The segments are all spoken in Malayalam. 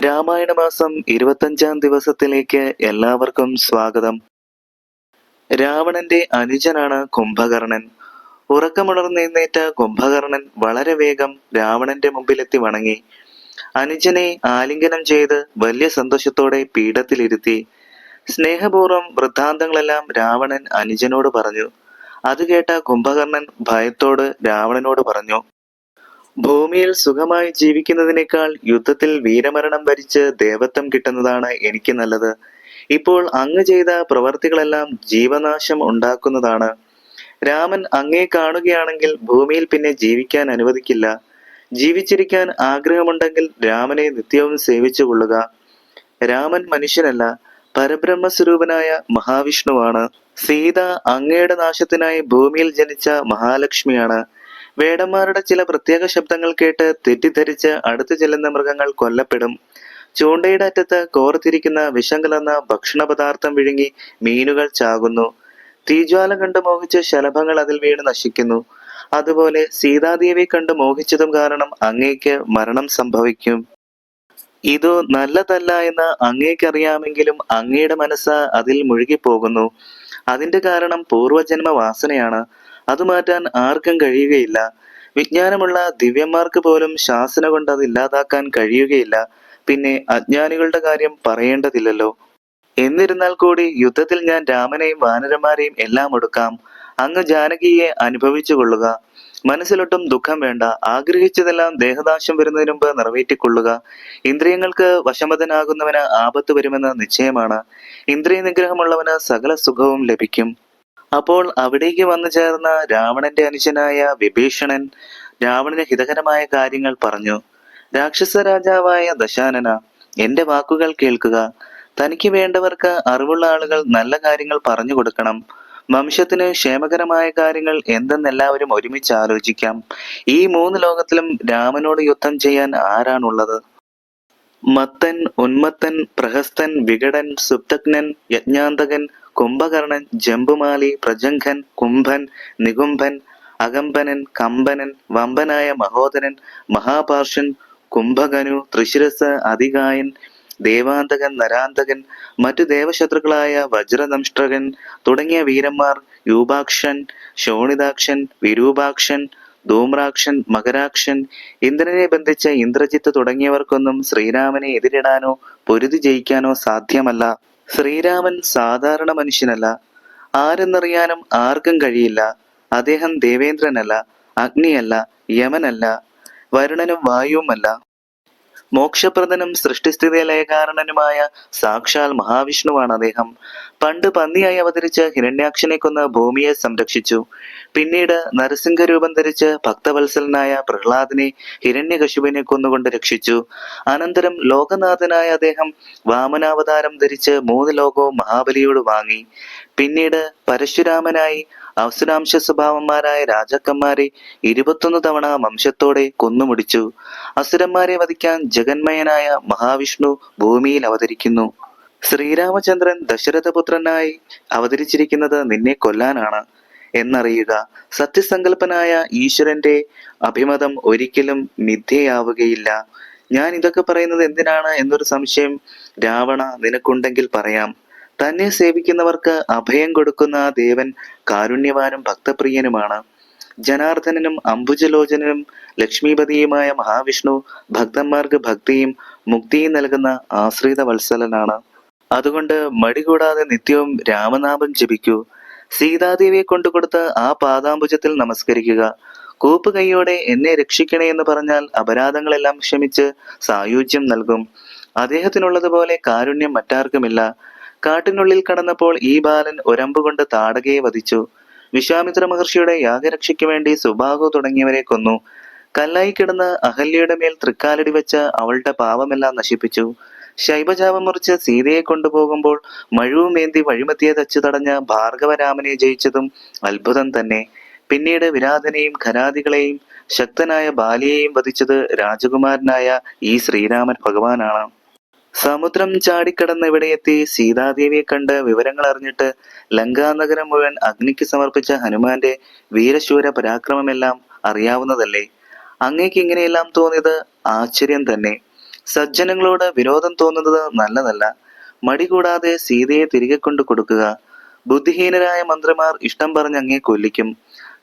രാമായണ മാസം 25-ാം ദിവസത്തിലേക്ക് എല്ലാവർക്കും സ്വാഗതം. രാവണന്റെ അനുജനാണ് കുംഭകർണൻ. ഉറക്കമുണർന്നെഴുന്നേറ്റ കുംഭകർണൻ വളരെ വേഗം രാവണന്റെ മുമ്പിലെത്തി വണങ്ങി. അനുജനെ ആലിംഗനം ചെയ്ത് വലിയ സന്തോഷത്തോടെ പീഠത്തിലിരുത്തി. സ്നേഹപൂർവ്വം വൃത്താന്തങ്ങളെല്ലാം രാവണൻ അനുജനോട് പറഞ്ഞു. അത് കേട്ട കുംഭകർണൻ ഭയത്തോട് രാവണനോട് പറഞ്ഞു, ഭൂമിയിൽ സുഖമായി ജീവിക്കുന്നതിനേക്കാൾ യുദ്ധത്തിൽ വീരമരണം വരിച്ച് ദേവത്വം കിട്ടുന്നതാണ് എനിക്ക് നല്ലത്. ഇപ്പോൾ അങ്ങ് ചെയ്ത പ്രവർത്തികളെല്ലാം ജീവനാശം ഉണ്ടാക്കുന്നതാണ്. രാമൻ അങ്ങയെ കാണുകയാണെങ്കിൽ ഭൂമിയിൽ പിന്നെ ജീവിക്കാൻ അനുവദിക്കില്ല. ജീവിച്ചിരിക്കാൻ ആഗ്രഹമുണ്ടെങ്കിൽ രാമനെ നിത്യവും സേവിച്ചു കൊള്ളുക. രാമൻ മനുഷ്യനല്ല, പരബ്രഹ്മസ്വരൂപനായ മഹാവിഷ്ണുവാണ്. സീത അങ്ങയുടെ നാശത്തിനായി ഭൂമിയിൽ ജനിച്ച മഹാലക്ഷ്മിയാണ്. വേടന്മാരുടെ ചില പ്രത്യേക ശബ്ദങ്ങൾ കേട്ട് തെറ്റിദ്ധരിച്ച് അടുത്തു ചെല്ലുന്ന മൃഗങ്ങൾ കൊല്ലപ്പെടും. ചൂണ്ടയുടെ അറ്റത്ത് കോർത്തിരിക്കുന്ന വിഷം കലർന്ന ഭക്ഷണ പദാർത്ഥം വിഴുങ്ങി മീനുകൾ ചാകുന്നു. തീജ്വാല കണ്ട് മോഹിച്ച് ശലഭങ്ങൾ അതിൽ വീണ് നശിക്കുന്നു. അതുപോലെ സീതാദേവിയെ കണ്ട് മോഹിച്ചതും കാരണം അങ്ങേക്ക് മരണം സംഭവിക്കും. ഇതു നല്ലതല്ല എന്ന് അങ്ങേക്കറിയാമെങ്കിലും അങ്ങയുടെ മനസ്സ് അതിൽ മുഴുകിപ്പോകുന്നു. അതിന്റെ കാരണം പൂർവജന്മ വാസനയാണ്. അത് മാറ്റാൻ ആർക്കും കഴിയുകയില്ല. വിജ്ഞാനമുള്ള ദിവ്യന്മാർക്ക് പോലും ശാസന കൊണ്ട് അത് ഇല്ലാതാക്കാൻ കഴിയുകയില്ല. പിന്നെ അജ്ഞാനികളുടെ കാര്യം പറയേണ്ടതില്ലല്ലോ. എന്നിരുന്നാൽ കൂടി യുദ്ധത്തിൽ ഞാൻ രാമനെയും വാനരന്മാരെയും എല്ലാം ഒടുക്കാം. അങ്ങ് ജാനകിയെ അനുഭവിച്ചു കൊള്ളുക. മനസ്സിലൊട്ടും ദുഃഖം വേണ്ട. ആഗ്രഹിച്ചതെല്ലാം ദേഹനാശം വരുന്നതിന് മുമ്പ് നിറവേറ്റിക്കൊള്ളുക. ഇന്ദ്രിയങ്ങൾക്ക് വശമതനാകുന്നവന് ആപത്ത് വരുമെന്ന് നിശ്ചയമാണ്. ഇന്ദ്രിയ നിഗ്രഹമുള്ളവന് സകല സുഖവും ലഭിക്കും. അപ്പോൾ അവിടേക്ക് വന്നു ചേർന്ന രാവണന്റെ അനുജനായ വിഭീഷണൻ രാവണന് ഹിതകരമായ കാര്യങ്ങൾ പറഞ്ഞു. രാക്ഷസ രാജാവായ ദശാനന, എന്റെ വാക്കുകൾ കേൾക്കുക. തനിക്ക് വേണ്ടവർക്ക് അറിവുള്ള ആളുകൾ നല്ല കാര്യങ്ങൾ പറഞ്ഞു കൊടുക്കണം. വംശത്തിന് ക്ഷേമകരമായ കാര്യങ്ങൾ എന്തെന്നെല്ലാവരും ഒരുമിച്ച് ആലോചിക്കാം. ഈ 3 ലോകത്തിലും രാമനോട് യുദ്ധം ചെയ്യാൻ ആരാണുള്ളത്? മത്തൻ, ഉന്മത്തൻ, പ്രഹസ്തൻ, വികടൻ, സുപ്തജ്ഞൻ, യജ്ഞാന്തകൻ, കുംഭകർണൻ, ജംബുമാലി, പ്രജംഘൻ, കുംഭൻ, നികുംഭൻ, അകമ്പനൻ, കമ്പനൻ, വമ്പനായ മഹോദരൻ, മഹാപാർഷൻ, കുംഭകനു, ത്രിശിരസ്, അതികായൻ, ദേവാന്തകൻ, നരാന്തകൻ, മറ്റു ദേവശത്രുക്കളായ വജ്രദംഷ്ട്രകൻ തുടങ്ങിയ വീരന്മാർ, യൂപാക്ഷൻ, ശോണിതാക്ഷൻ, വിരൂപാക്ഷൻ, ധൂമ്രാക്ഷൻ, മകരാക്ഷൻ, ഇന്ദ്രനെ ബന്ധിച്ച ഇന്ദ്രജിത്ത് തുടങ്ങിയവർക്കൊന്നും ശ്രീരാമനെ എതിരിടാനോ പൊരുതി ജയിക്കാനോ സാധ്യമല്ല. ശ്രീരാമൻ സാധാരണ മനുഷ്യനല്ല. ആരെന്നറിയാനും ആർക്കും കഴിയില്ല. അദ്ദേഹം ദേവേന്ദ്രനല്ല, അഗ്നിയല്ല, യമനല്ല, വരുണനും വായുവുമല്ല. മോക്ഷപ്രദനും സൃഷ്ടിസ്ഥിതി ലയകാരണനുമായ സാക്ഷാൽ മഹാവിഷ്ണുവാണ് അദ്ദേഹം. പണ്ട് പന്നിയായി അവതരിച്ച് ഹിരണ്യാക്ഷനെ കൊന്ന് ഭൂമിയെ സംരക്ഷിച്ചു. പിന്നീട് നരസിംഹരൂപം ധരിച്ച് ഭക്തവത്സലനായ പ്രഹ്ലാദനെ ഹിരണ്യകശിപുവിനെ കൊന്നുകൊണ്ട് രക്ഷിച്ചു. അനന്തരം ലോകനാഥനായ അദ്ദേഹം വാമനാവതാരം ധരിച്ച് 3 ലോകവും മഹാബലിയോട് വാങ്ങി. പിന്നീട് പരശുരാമനായി അസുരാംശ സ്വഭാവന്മാരായ രാജാക്കന്മാരെ 21 തവണ വംശത്തോടെ കൊന്നുമുടിച്ചു. അസുരന്മാരെ വധിക്കാൻ ജഗന്മയനായ മഹാവിഷ്ണു ഭൂമിയിൽ അവതരിക്കുന്നു. ശ്രീരാമചന്ദ്രൻ ദശരഥപുത്രനായി അവതരിച്ചിരിക്കുന്നത് നിന്നെ കൊല്ലാനാണ് എന്നറിയുക. സത്യസങ്കല്പനായ ഈശ്വരന്റെ അഭിമതം ഒരിക്കലും മിഥ്യയാവുകയില്ല. ഞാൻ ഇതൊക്കെ പറയുന്നത് എന്തിനാണ് എന്നൊരു സംശയം രാവണ നിനക്കുണ്ടെങ്കിൽ പറയാം. തന്നെ സേവിക്കുന്നവർക്ക് അഭയം കൊടുക്കുന്ന ആ ദേവൻ കാരുണ്യവാനും ഭക്തപ്രിയനുമാണ്. ജനാർദ്ദനനും അംബുജലോചനനും ലക്ഷ്മീപതിയുമായ മഹാവിഷ്ണു ഭക്തന്മാർക്ക് ഭക്തിയും മുക്തിയും നൽകുന്ന ആശ്രിത വത്സലനാണ്. അതുകൊണ്ട് മടികൂടാതെ നിത്യവും രാമനാമം ജപിക്കൂ. സീതാദേവിയെ കൊണ്ടുകൊടുത്ത് ആ പാദാംബുജത്തിൽ നമസ്കരിക്കുക. കൂപ്പ് കൈയോടെ എന്നെ രക്ഷിക്കണേ എന്ന് പറഞ്ഞാൽ അപരാധങ്ങളെല്ലാം ക്ഷമിച്ച് സായുജ്യം നൽകും. അദ്ദേഹത്തിനുള്ളതുപോലെ കാരുണ്യം മറ്റാർക്കുമില്ല. കാട്ടിനുള്ളിൽ കടന്നപ്പോൾ ഈ ബാലൻ ഒരമ്പുകൊണ്ട് താടകയെ വധിച്ചു. വിശ്വാമിത്ര മഹർഷിയുടെ യാഗരക്ഷയ്ക്ക് വേണ്ടി സുബാഹു തുടങ്ങിയവരെ കൊന്നു. കല്ലായി കിടന്ന് അഹല്യയുടെ മേൽ തൃക്കാലടി വെച്ച് അവളുടെ പാപമെല്ലാം നശിപ്പിച്ചു. ശൈബജാപം മുറിച്ച് സീതയെ കൊണ്ടുപോകുമ്പോൾ മഴുവുമേന്തി വഴിമധ്യേ തച്ചു തടഞ്ഞ ഭാർഗവരാമനെ ജയിച്ചതും അത്ഭുതം തന്നെ. പിന്നീട് വിരാധനെയും ഖരാദികളെയും ശക്തനായ ബാലിയെയും വധിച്ചത് രാജകുമാരനായ ഈ ശ്രീരാമൻ ഭഗവാനാണ്. സമുദ്രം ചാടിക്കടന്ന് ഇവിടെ എത്തി സീതാദേവിയെ കണ്ട് വിവരങ്ങൾ അറിഞ്ഞിട്ട് ലങ്കാനഗരം മുഴുവൻ അഗ്നിക്ക് സമർപ്പിച്ച ഹനുമാന്റെ വീരശൂര പരാക്രമമെല്ലാം അറിയാവുന്നതല്ലേ. അങ്ങേക്ക് ഇങ്ങനെയെല്ലാം തോന്നിയത് ആശ്ചര്യം തന്നെ. സജ്ജനങ്ങളോട് വിരോധം തോന്നുന്നത് നല്ലതല്ല. മടി കൂടാതെ സീതയെ തിരികെ കൊണ്ടു കൊടുക്കുക. ബുദ്ധിഹീനരായ മന്ത്രിമാർ ഇഷ്ടം പറഞ്ഞ് അങ്ങേ കൊല്ലിക്കും.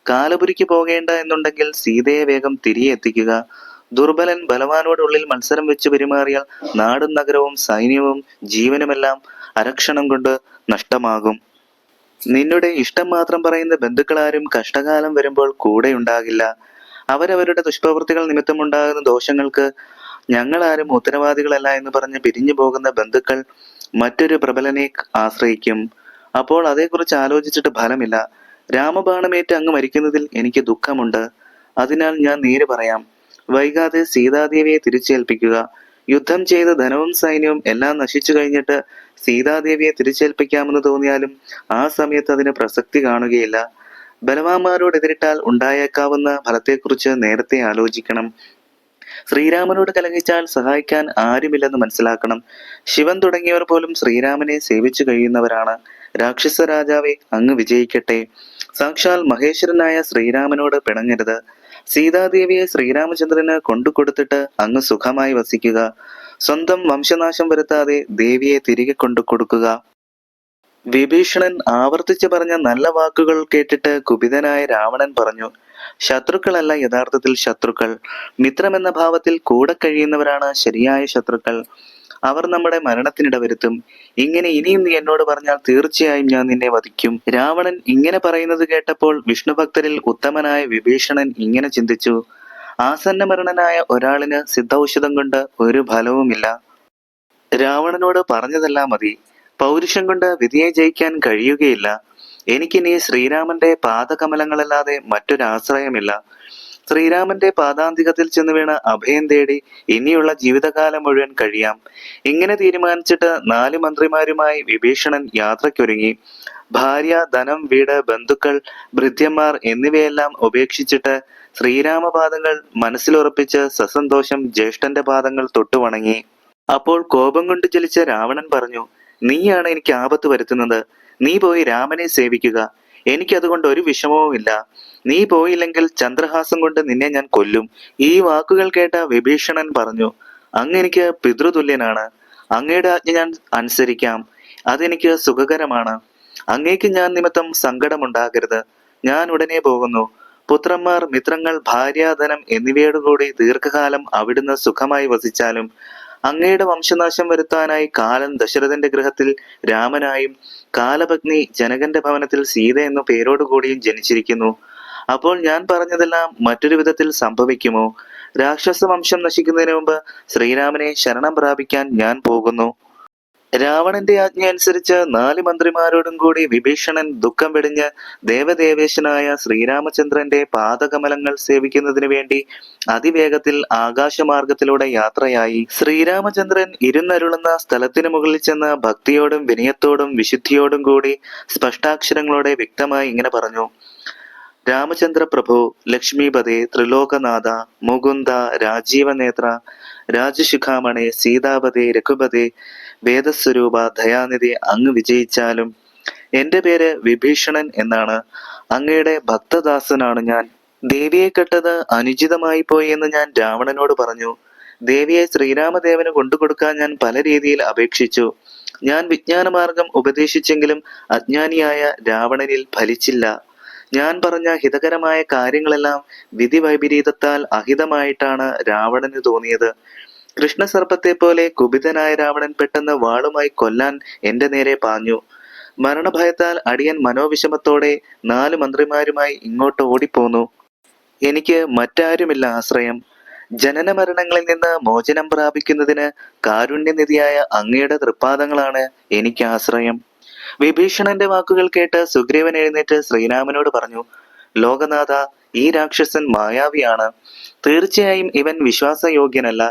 കാലപുരിക്ക് പോകേണ്ട എന്നുണ്ടെങ്കിൽ സീതയെ വേഗം തിരികെ എത്തിക്കുക. ദുർബലൻ ബലവാനോടുള്ളിൽ മത്സരം വെച്ച് പെരുമാറിയാൽ നാടും നഗരവും സൈന്യവും ജീവനുമെല്ലാം അരക്ഷണം കൊണ്ട് നഷ്ടമാകും. നിന്നുടെ ഇഷ്ടം മാത്രം പറയുന്ന ബന്ധുക്കളാരും കഷ്ടകാലം വരുമ്പോൾ കൂടെ ഉണ്ടാകില്ല. അവരവരുടെ ദുഷ്പ്രവൃത്തികൾ നിമിത്തമുണ്ടാകുന്ന ദോഷങ്ങൾക്ക് ഞങ്ങളാരും ഉത്തരവാദികളല്ല എന്ന് പറഞ്ഞ് പിരിഞ്ഞു പോകുന്ന ബന്ധുക്കൾ മറ്റൊരു പ്രബലനെ ആശ്രയിക്കും. അപ്പോൾ അതേക്കുറിച്ച് ആലോചിച്ചിട്ട് ഫലമില്ല. രാമബാണമേറ്റ് അങ്ങ് മരിക്കുന്നതിൽ എനിക്ക് ദുഃഖമുണ്ട്. അതിനാൽ ഞാൻ നേര് പറയാം. വൈകാതെ സീതാദേവിയെ തിരിച്ചേൽപ്പിക്കുക. യുദ്ധം ചെയ്ത് ധനവും സൈന്യവും എല്ലാം നശിച്ചു കഴിഞ്ഞിട്ട് സീതാദേവിയെ തിരിച്ചേൽപ്പിക്കാമെന്ന് തോന്നിയാലും ആ സമയത്ത് അതിന് പ്രസക്തി കാണുകയില്ല. ബലവാന്മാരോട് എതിരിട്ടാൽ ഉണ്ടായേക്കാവുന്ന ഫലത്തെക്കുറിച്ച് നേരത്തെ ആലോചിക്കണം. ശ്രീരാമനോട് കലഹിച്ചാൽ സഹായിക്കാൻ ആരുമില്ലെന്ന് മനസ്സിലാക്കണം. ശിവൻ തുടങ്ങിയവർ പോലും ശ്രീരാമനെ സേവിച്ചു കഴിയുന്നവരാണ്. രാക്ഷസ രാജാവെ, അങ്ങ് വിജയിക്കട്ടെ. സാക്ഷാൽ മഹേശ്വരനായ ശ്രീരാമനോട് പിണങ്ങരുത്. സീതാദേവിയെ ശ്രീരാമചന്ദ്രന് കൊണ്ടുകൊടുത്തിട്ട് അങ്ങ് സുഖമായി വസിക്കുക. സ്വന്തം വംശനാശം വരുത്താതെ ദേവിയെ തിരികെ കൊണ്ടു കൊടുക്കുക. വിഭീഷണൻ ആവർത്തിച്ചു പറഞ്ഞ നല്ല വാക്കുകൾ കേട്ടിട്ട് കുപിതനായ രാവണൻ പറഞ്ഞു, ശത്രുക്കളല്ല യഥാർത്ഥത്തിൽ ശത്രുക്കൾ. മിത്രമെന്ന ഭാവത്തിൽ കൂടെ കഴിയുന്നവരാണ് ശരിയായ ശത്രുക്കൾ. അവർ നമ്മുടെ മരണത്തിനിട വരുത്തും. ഇങ്ങനെ ഇനിയും നീ എന്നോട് പറഞ്ഞാൽ തീർച്ചയായും ഞാൻ നിന്നെ വധിക്കും. രാവണൻ ഇങ്ങനെ പറയുന്നത് കേട്ടപ്പോൾ വിഷ്ണുഭക്തരിൽ ഉത്തമനായ വിഭീഷണൻ ഇങ്ങനെ ചിന്തിച്ചു, ആസന്ന മരണനായ ഒരാളിന് സിദ്ധൌഷധം കൊണ്ട് ഒരു ഫലവുമില്ല. രാവണനോട് പറഞ്ഞതെല്ലാം മതി. പൗരുഷം കൊണ്ട് വിധിയെ ജയിക്കാൻ കഴിയുകയില്ല. എനിക്കിനി ശ്രീരാമന്റെ പാദകമലങ്ങളല്ലാതെ മറ്റൊരാശ്രയമില്ല. ശ്രീരാമന്റെ പാദാന്തികത്തിൽ ചെന്ന് വീണ അഭയം തേടി ഇനിയുള്ള ജീവിതകാലം മുഴുവൻ കഴിയാം. ഇങ്ങനെ തീരുമാനിച്ചിട്ട് 4 മന്ത്രിമാരുമായി വിഭീഷണൻ യാത്രയ്ക്കൊരുങ്ങി. ഭാര്യ, ധനം, വീട്, ബന്ധുക്കൾ, ഭൃത്യന്മാർ എന്നിവയെല്ലാം ഉപേക്ഷിച്ചിട്ട് ശ്രീരാമപാദങ്ങൾ മനസ്സിലുറപ്പിച്ച് സസന്തോഷം ജ്യേഷ്ഠന്റെ പാദങ്ങൾ തൊട്ടു വണങ്ങി. അപ്പോൾ കോപം കൊണ്ട് ജ്വലിച്ച രാവണൻ പറഞ്ഞു, നീയാണ് എനിക്ക് ആപത്ത് വരുത്തുന്നത്. നീ പോയി രാമനെ സേവിക്കുക. എനിക്കതുകൊണ്ട് ഒരു വിഷമവുമില്ല. നീ പോയില്ലെങ്കിൽ ചന്ദ്രഹാസം കൊണ്ട് നിന്നെ ഞാൻ കൊല്ലും. ഈ വാക്കുകൾ കേട്ട വിഭീഷണൻ പറഞ്ഞു, അങ്ങ് എനിക്ക് പിതൃതുല്യനാണ്. അങ്ങയുടെ ആജ്ഞ ഞാൻ അനുസരിക്കാം. അതെനിക്ക് സുഖകരമാണ്. അങ്ങേക്ക് ഞാൻ നിമിത്തം സങ്കടമുണ്ടാകരുത്. ഞാൻ ഉടനെ പോകുന്നു. പുത്രന്മാർ, മിത്രങ്ങൾ, ഭാര്യ, ധനം എന്നിവയോടുകൂടി ദീർഘകാലം അവിടുന്ന് സുഖമായി വസിച്ചാലും അങ്ങയുടെ വംശനാശം വരുത്താനായി കാലൻ ദശരഥന്റെ ഗൃഹത്തിൽ രാമനായും കാലപത്നി ജനകന്റെ ഭവനത്തിൽ സീത എന്ന പേരോടുകൂടിയും ജനിച്ചിരിക്കുന്നു. അപ്പോൾ ഞാൻ പറഞ്ഞതെല്ലാം മറ്റൊരു വിധത്തിൽ സംഭവിക്കുമോ? രാക്ഷസ വംശം നശിക്കുന്നതിന് മുമ്പ് ശ്രീരാമനെ ശരണം പ്രാപിക്കാൻ ഞാൻ പോകുന്നു. രാവണന്റെ ആജ്ഞ അനുസരിച്ച് 4 മന്ത്രിമാരോടും കൂടി വിഭീഷണൻ ദുഃഖം വെടിഞ്ഞ് ദേവദേവേശനായ ശ്രീരാമചന്ദ്രന്റെ പാദകമലങ്ങൾ സേവിക്കുന്നതിനു വേണ്ടി അതിവേഗത്തിൽ ആകാശമാർഗത്തിലൂടെ യാത്രയായി. ശ്രീരാമചന്ദ്രൻ ഇരുന്നരുളുന്ന സ്ഥലത്തിനു മുകളിൽ ചെന്ന് ഭക്തിയോടും വിനയത്തോടും വിശുദ്ധിയോടും കൂടി സ്പഷ്ടാക്ഷരങ്ങളോടെ വ്യക്തമായി ഇങ്ങനെ പറഞ്ഞു, രാമചന്ദ്ര പ്രഭു, ലക്ഷ്മീപതേ, ത്രിലോകനാഥ, മുകുന്ദ, രാജീവനേത്ര, രാജശിഖാമണി, സീതാപതേ, രഘുപതേ, വേദസ്വരൂപ, ദയാനിധി, അങ്ങ് വിജയിച്ചാലും. എന്റെ പേര് വിഭീഷണൻ എന്നാണ്. അങ്ങയുടെ ഭക്തദാസനാണ് ഞാൻ. ദേവിയെ കെട്ടത് അനുചിതമായി പോയി എന്ന് ഞാൻ രാവണനോട് പറഞ്ഞു. ദേവിയെ ശ്രീരാമദേവന് കൊണ്ടുകൊടുക്കാൻ ഞാൻ പല രീതിയിൽ അപേക്ഷിച്ചു. ഞാൻ വിജ്ഞാനമാർഗം ഉപദേശിച്ചെങ്കിലും അജ്ഞാനിയായ രാവണനിൽ ഫലിച്ചില്ല. ഞാൻ പറഞ്ഞ ഹിതകരമായ കാര്യങ്ങളെല്ലാം വിധി വൈപരീതത്താൽ അഹിതമായിട്ടാണ് രാവണന് തോന്നിയത്. കൃഷ്ണസർപ്പത്തെ പോലെ കുപിതനായ രാവണൻ പെട്ടെന്ന് വാളുമായി കൊല്ലാൻ എന്റെ നേരെ പാഞ്ഞു. മരണഭയത്താൽ അടിയൻ മനോവിഷമത്തോടെ 4 മന്ത്രിമാരുമായി ഇങ്ങോട്ട് ഓടിപ്പോന്നു. എനിക്ക് മറ്റാരുമില്ല ആശ്രയം. ജനന മരണങ്ങളിൽ നിന്ന് മോചനം പ്രാപിക്കുന്നതിന് കാരുണ്യനിധിയായ അങ്ങയുടെ തൃപ്പാദങ്ങളാണ് എനിക്ക് ആശ്രയം. വിഭീഷണന്റെ വാക്കുകൾ കേട്ട് സുഗ്രീവൻ എഴുന്നേറ്റ് ശ്രീരാമനോട് പറഞ്ഞു, ലോകനാഥ, ഈ രാക്ഷസൻ മായാവിയാണ്. തീർച്ചയായും ഇവൻ വിശ്വാസയോഗ്യനല്ല.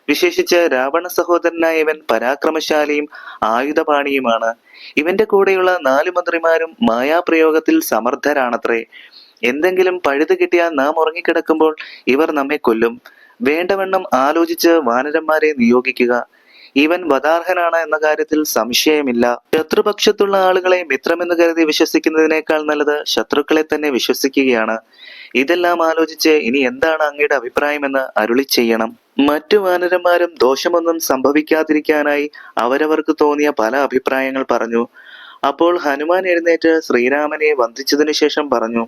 വിശേഷിച്ച് രാവണ സഹോദരനായ ഇവൻ പരാക്രമശാലിയും ആയുധപാണിയുമാണ്. ഇവന്റെ കൂടെയുള്ള 4 മന്ത്രിമാരും മായാപ്രയോഗത്തിൽ സമർത്ഥരാണത്രേ. എന്തെങ്കിലും പഴുത് കിട്ടിയാൽ നാം ഉറങ്ങിക്കിടക്കുമ്പോൾ ഇവർ നമ്മെ കൊല്ലും. വേണ്ടവണ്ണം ആലോചിച്ച് വാനരന്മാരെ നിയോഗിക്കുക. ഇവൻ വധാർഹനാണ് എന്ന കാര്യത്തിൽ സംശയമില്ല. ശത്രുപക്ഷത്തുള്ള ആളുകളെ മിത്രമെന്ന് കരുതി വിശ്വസിക്കുന്നതിനേക്കാൾ നല്ലത് ശത്രുക്കളെ തന്നെ വിശ്വസിക്കുകയാണ്. ഇതെല്ലാം ആലോചിച്ച് ഇനി എന്താണ് അങ്ങയുടെ അഭിപ്രായമെന്ന് അരുളി ചെയ്യണം. മറ്റു വാനരന്മാരും ദോഷമൊന്നും സംഭവിക്കാതിരിക്കാനായി അവരവർക്ക് തോന്നിയ പല അഭിപ്രായങ്ങൾ പറഞ്ഞു. അപ്പോൾ ഹനുമാൻ എഴുന്നേറ്റ് ശ്രീരാമനെ വന്ദിച്ചതിനു ശേഷം പറഞ്ഞു,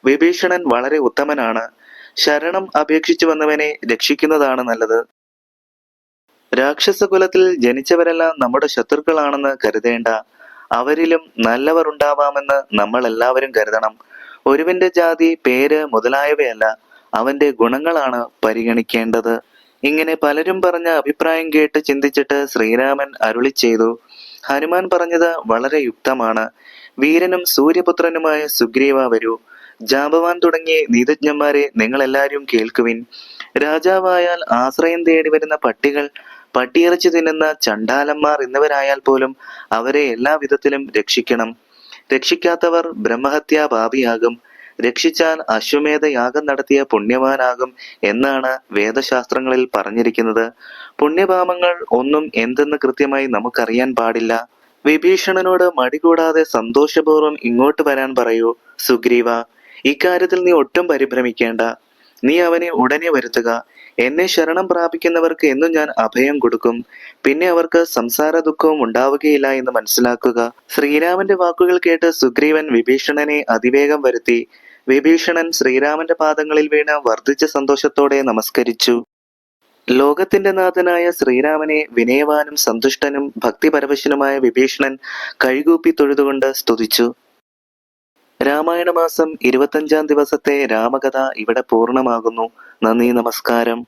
വിഭീഷണൻ വളരെ ഉത്തമനാണ്. ശരണം അപേക്ഷിച്ചു വന്നവനെ രക്ഷിക്കുന്നതാണ് നല്ലത്. രാക്ഷസകുലത്തിൽ ജനിച്ചവരെല്ലാം നമ്മുടെ ശത്രുക്കളാണെന്ന് കരുതേണ്ട. അവരിലും നല്ലവർ ഉണ്ടാവാമെന്ന് നമ്മൾ എല്ലാവരും കരുതണം. ഒരുവന്റെ ജാതി, പേര് മുതലായവയല്ല, അവന്റെ ഗുണങ്ങളാണ് പരിഗണിക്കേണ്ടത്. ഇങ്ങനെ പലരും പറഞ്ഞ അഭിപ്രായം കേട്ട് ചിന്തിച്ചിട്ട് ശ്രീരാമൻ അരുളി ചെയ്തു, ഹനുമാൻ പറഞ്ഞത് വളരെ യുക്തമാണ്. വീരനും സൂര്യപുത്രനുമായ സുഗ്രീവ വരൂ. ജാമ്പവാൻ തുടങ്ങിയ നീതജ്ഞന്മാരെ നിങ്ങളെല്ലാവരും കേൾക്കുവിൻ. രാജാവായാൽ ആശ്രയം തേടി വരുന്ന പട്ടികൾ, പട്ടിയിറച്ചി തിന്നുന്ന ചണ്ടാലന്മാർ എന്നിവരായാൽ പോലും അവരെ എല്ലാ വിധത്തിലും രക്ഷിക്കണം. രക്ഷിക്കാത്തവർ ബ്രഹ്മഹത്യാ പാപിയാകും. രക്ഷിച്ചാൽ അശ്വമേധ യാഗം നടത്തിയ പുണ്യവാനാകും എന്നാണ് വേദശാസ്ത്രങ്ങളിൽ പറഞ്ഞിരിക്കുന്നത്. പുണ്യപാപങ്ങൾ ഒന്നും എന്തെന്ന് കൃത്യമായി നമുക്കറിയാൻ പാടില്ല. വിഭീഷണനോട് മടികൂടാതെ സന്തോഷപൂർവ്വം ഇങ്ങോട്ട് വരാൻ പറയൂ സുഗ്രീവ. ഇക്കാര്യത്തിൽ നീ ഒട്ടും പരിഭ്രമിക്കേണ്ട. നീ അവനെ ഉടനെ വരുത്തുക. എന്നെ ശരണം പ്രാപിക്കുന്നവർക്ക് എന്നും ഞാൻ അഭയം കൊടുക്കും. പിന്നെ അവർക്ക് സംസാര ദുഃഖവും ഉണ്ടാവുകയില്ല എന്ന് മനസ്സിലാക്കുക. ശ്രീരാമന്റെ വാക്കുകൾ കേട്ട് സുഗ്രീവൻ വിഭീഷണനെ അതിവേഗം വരുത്തി. വിഭീഷണൻ ശ്രീരാമന്റെ പാദങ്ങളിൽ വീണ് വർദ്ധിച്ച സന്തോഷത്തോടെ നമസ്കരിച്ചു. ലോകത്തിന്റെ നാഥനായ ശ്രീരാമനെ വിനയവാനും സന്തുഷ്ടനും ഭക്തിപരവശനുമായ വിഭീഷണൻ കൈകൂപ്പി തൊഴുതുകൊണ്ട് സ്തുതിച്ചു. രാമായണ മാസം 25-ാം ദിവസത്തെ രാമകഥ ഇവിടെ പൂർണ്ണമാകുന്നു. നന്ദി, നമസ്കാരം.